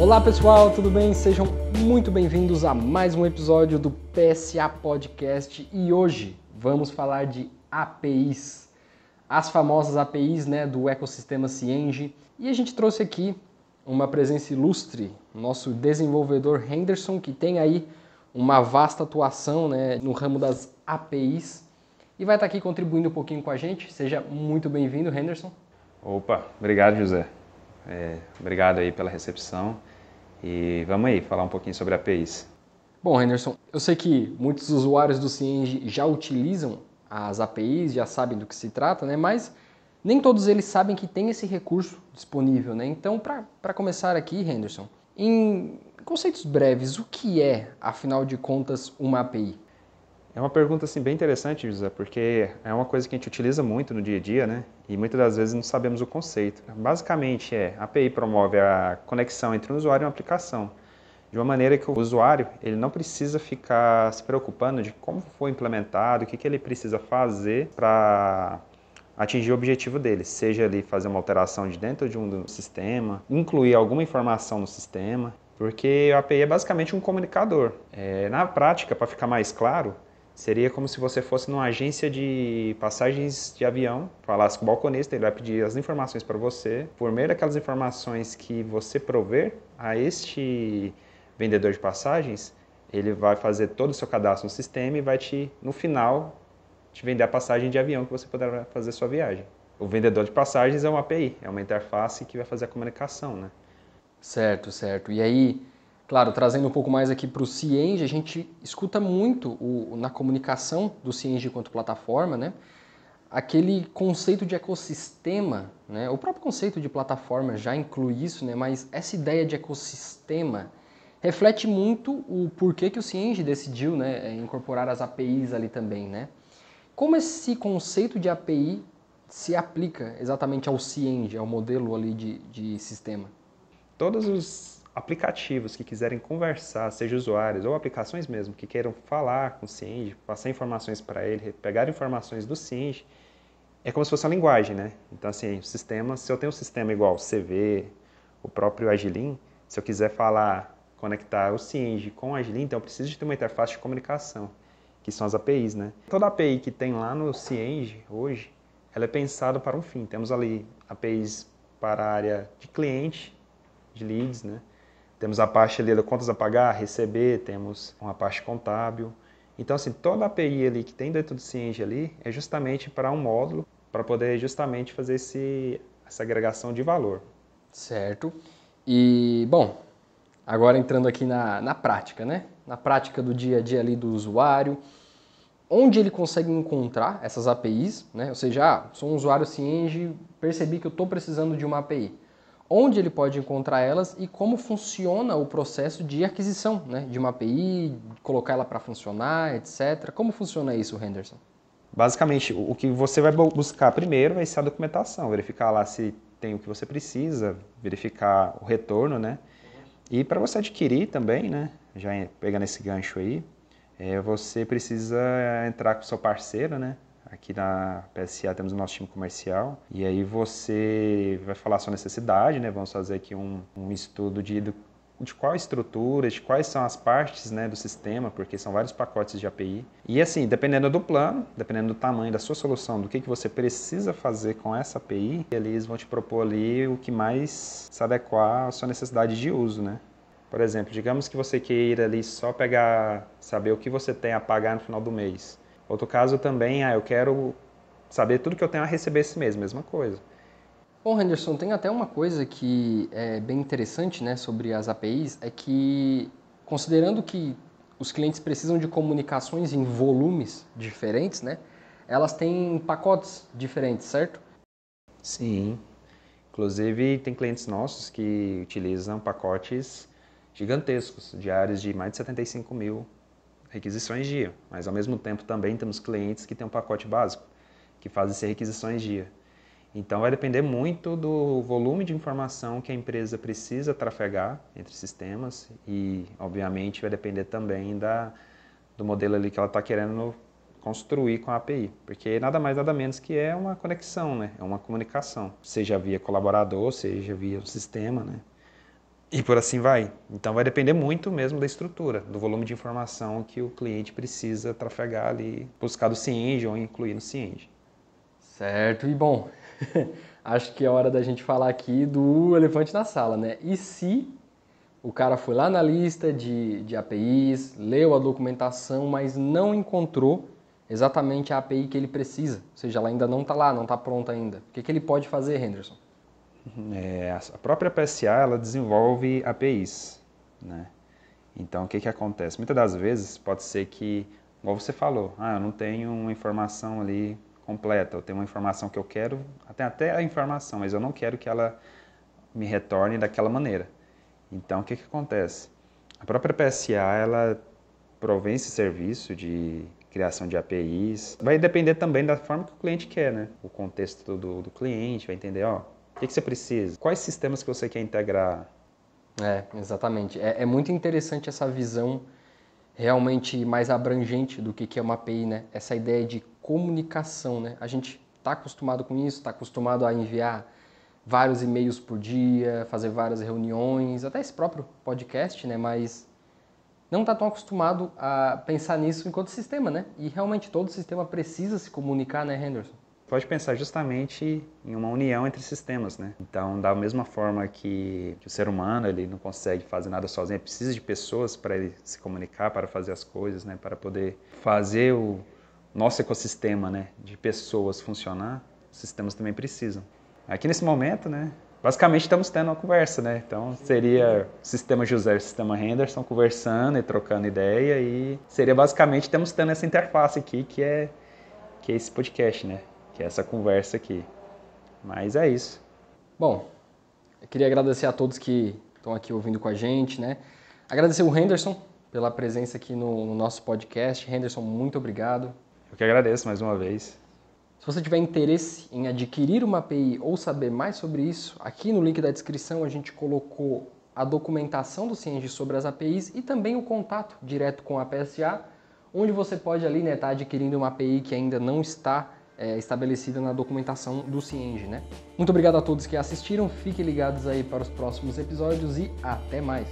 Olá pessoal, tudo bem? Sejam muito bem-vindos a mais um episódio do PSA Podcast e hoje vamos falar de APIs, as famosas APIs, do ecossistema Cyenge, e a gente trouxe aqui uma presença ilustre, nosso desenvolvedor Henderson, que tem aí uma vasta atuação no ramo das APIs e vai estar aqui contribuindo um pouquinho com a gente. Seja muito bem-vindo, Henderson. Opa, obrigado, José. Obrigado aí pela recepção e vamos aí falar um pouquinho sobre APIs. Bom, Henderson, eu sei que muitos usuários do Cyenge já utilizam as APIs, já sabem do que se trata, mas nem todos eles sabem que tem esse recurso disponível, Então, para começar aqui, Henderson, em conceitos breves, o que é, afinal de contas, uma API? É uma pergunta assim, bem interessante, José, porque é uma coisa que a gente utiliza muito no dia a dia, E muitas das vezes não sabemos o conceito. Basicamente, a API promove a conexão entre um usuário e uma aplicação, de uma maneira que o usuário ele não precisa ficar se preocupando de como foi implementado, o que ele precisa fazer para atingir o objetivo dele, seja ali fazer uma alteração de dentro de um sistema, incluir alguma informação no sistema, porque a API é basicamente um comunicador. Na prática, para ficar mais claro, seria como se você fosse numa agência de passagens de avião, falasse com o balconista, ele vai pedir as informações para você, por meio daquelas informações que você prover a este vendedor de passagens, ele vai fazer todo o seu cadastro no sistema e vai no final, te vender a passagem de avião que você poderá fazer sua viagem. O vendedor de passagens é uma API, é uma interface que vai fazer a comunicação, Certo, certo. E aí, claro, trazendo um pouco mais aqui para o Cyenge, a gente escuta muito na comunicação do Cyenge enquanto plataforma, aquele conceito de ecossistema, O próprio conceito de plataforma já inclui isso, Mas essa ideia de ecossistema reflete muito o porquê que o Cyenge decidiu, incorporar as APIs ali também, Como esse conceito de API se aplica exatamente ao Cyenge, ao modelo ali de sistema? Todos os aplicativos que quiserem conversar, seja usuários ou aplicações mesmo, que queiram falar com o Cyenge, passar informações para ele, pegar informações do Cyenge, é como se fosse uma linguagem, Então, assim, o sistema, se eu tenho um sistema igual o CV, o próprio Agilin, se eu quiser falar, conectar o Cyenge com o Agilin, então eu preciso de ter uma interface de comunicação, que são as APIs, Toda API que tem lá no Cyenge hoje, ela é pensada para um fim. Temos ali APIs para a área de cliente, de leads, Temos a parte ali de contas a pagar, receber, temos uma parte contábil. Então, assim, toda API ali que tem dentro do Cyenge ali é justamente para um módulo, para poder justamente fazer essa agregação de valor. Certo. E, bom, agora entrando aqui na prática, Na prática do dia a dia ali do usuário, onde ele consegue encontrar essas APIs, Ou seja, sou um usuário Cyenge, percebi que eu estou precisando de uma API. Onde ele pode encontrar elas e como funciona o processo de aquisição, de uma API, colocar ela para funcionar, etc. Como funciona isso, Henderson? Basicamente, o que você vai buscar primeiro vai ser a documentação, verificar lá se tem o que você precisa, verificar o retorno, E para você adquirir também, Já pegando esse gancho aí, você precisa entrar com o seu parceiro, Aqui na PSA temos o nosso time comercial e aí você vai falar a sua necessidade, Vamos fazer aqui um estudo de qual estrutura, de quais são as partes do sistema, porque são vários pacotes de API. E assim, dependendo do plano, dependendo do tamanho da sua solução, do que você precisa fazer com essa API, eles vão te propor ali o que mais se adequar à sua necessidade de uso, Por exemplo, digamos que você queira ali só saber o que você tem a pagar no final do mês. Outro caso também, eu quero saber tudo que eu tenho a receber esse mês, mesma coisa. Bom, Henderson, tem até uma coisa que é bem interessante, sobre as APIs, é que, considerando que os clientes precisam de comunicações em volumes diferentes, elas têm pacotes diferentes, certo? Sim, inclusive tem clientes nossos que utilizam pacotes gigantescos, diários de mais de 75 mil requisições dia, mas ao mesmo tempo também temos clientes que têm um pacote básico, que fazem ser requisições dia. Então vai depender muito do volume de informação que a empresa precisa trafegar entre sistemas e, obviamente, vai depender também do modelo ali que ela está querendo construir com a API, porque nada mais nada menos que é uma conexão, É uma comunicação, seja via colaborador, seja via o sistema, E por assim vai. Então vai depender muito mesmo da estrutura, do volume de informação que o cliente precisa trafegar ali, buscar do CIENGE ou incluir no CIENGE. Certo, e bom, acho que é hora da gente falar aqui do elefante na sala, né? E se o cara foi lá na lista de APIs, leu a documentação, mas não encontrou exatamente a API que ele precisa, ou seja, ela ainda não está lá, não está pronta ainda. O que ele pode fazer, Henderson? A própria PSA ela desenvolve APIs, né? Então o que acontece? Muitas das vezes pode ser que, igual você falou, eu não tenho uma informação ali completa, eu tenho uma informação que eu quero, até a informação, mas eu não quero que ela me retorne daquela maneira. Então o que acontece? A própria PSA ela provém esse serviço de criação de APIs. Vai depender também da forma que o cliente quer, né? O contexto do cliente vai entender, o que você precisa? Quais sistemas que você quer integrar? Exatamente. É muito interessante essa visão realmente mais abrangente do que é uma API, né? Essa ideia de comunicação, né? A gente está acostumado com isso, está acostumado a enviar vários e-mails por dia, fazer várias reuniões, até esse próprio podcast, né? Mas não está tão acostumado a pensar nisso enquanto sistema, né? E realmente todo sistema precisa se comunicar, né, Henderson? Pode pensar justamente em uma união entre sistemas, né? Então, da mesma forma que o ser humano ele não consegue fazer nada sozinho, ele precisa de pessoas para ele se comunicar, para fazer as coisas, né? Para poder fazer o nosso ecossistema, né, de pessoas funcionar, os sistemas também precisam. Aqui nesse momento, né, basicamente estamos tendo uma conversa, né? Então seria o sistema José e o sistema Henderson conversando e trocando ideia e seria basicamente estamos tendo essa interface aqui que é esse podcast, né? Que é essa conversa aqui. Mas é isso. Bom, eu queria agradecer a todos que estão aqui ouvindo com a gente, né? Agradecer o Henderson pela presença aqui no nosso podcast. Henderson, muito obrigado. Eu que agradeço mais uma vez. Se você tiver interesse em adquirir uma API ou saber mais sobre isso, aqui no link da descrição a gente colocou a documentação do CIENGE sobre as APIs e também o contato direto com a PSA, onde você pode ali estar adquirindo uma API que ainda não está estabelecida na documentação do CIENGE, né? Muito obrigado a todos que assistiram, fiquem ligados aí para os próximos episódios e até mais!